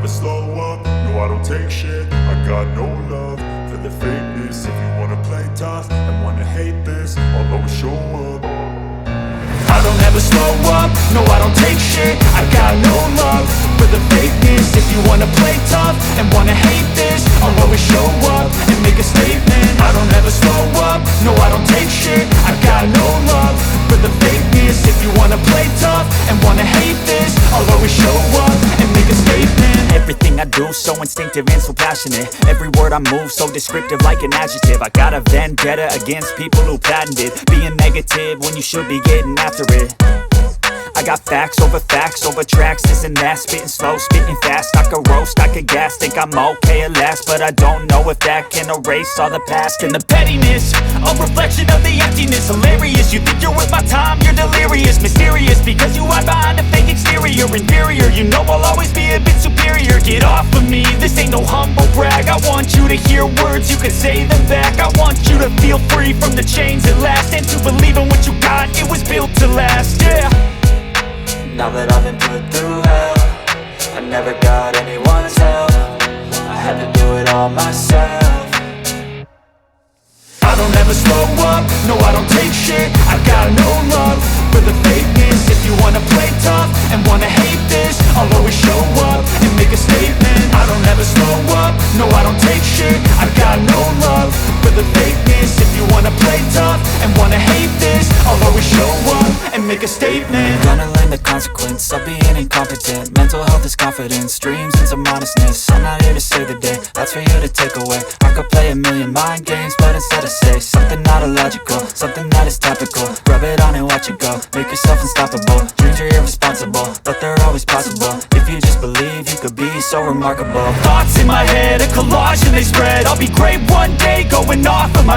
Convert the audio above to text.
slow up, no I don't take shit. I got no love for the fakeness. If you wanna play tough and wanna hate this, I'll always show up. I don't ever slow up, no I don't take shit. I got no love for the fakeness. If you wanna play tough and wanna hate this, I'll always show up and make a statement. I don't ever slow up, no I don't take shit. I got no love for the fakeness. If you wanna play tough and wanna hate this, I'll always show up and make a statement. Everything I do so instinctive and so passionate. Every word I move so descriptive like an adjective. I got a vendetta against people who patented being negative when you should be getting after it. I got facts over tracks, this and that. Spitting slow, spitting fast, I could roast, I could gas. Think I'm okay at last, but I don't know if that can erase all the past. And the pettiness, a reflection of the emptiness. Hilarious, you think you're worth my time, you're delirious. Mysterious, because you hide behind a fake exterior. Inferior, you know I'll always be a bit superior. Get off of me, this ain't no humble brag. I want you to hear words, you can say them back. I want you to feel free from the chains at last, and to believe in what you got, it was built to last, yeah. Now that I've been put through hell, I never got anyone's help. I had to do it all myself. I don't ever slow up, no I don't take shit. I got no love for the fakeness. If you wanna play tough and wanna hate this, I'll always show up and make a statement. I don't ever slow up, no I don't take shit. I got no love for the fakeness. If you wanna play tough and wanna hate this, I'll always show up and make a statement. Gonna learn the consequence of being incompetent. Mental health is confidence, dreams and some honestness. I'm not here to save the day, that's for you to take away. I could play a million mind games, but instead I say something not illogical, something that is topical. Rub it on and watch it go, make yourself unstoppable. Dreams are irresponsible, but they're always possible. If you just believe, you could be so remarkable. Thoughts in my head, a collage and they spread. I'll be great one day, going off of my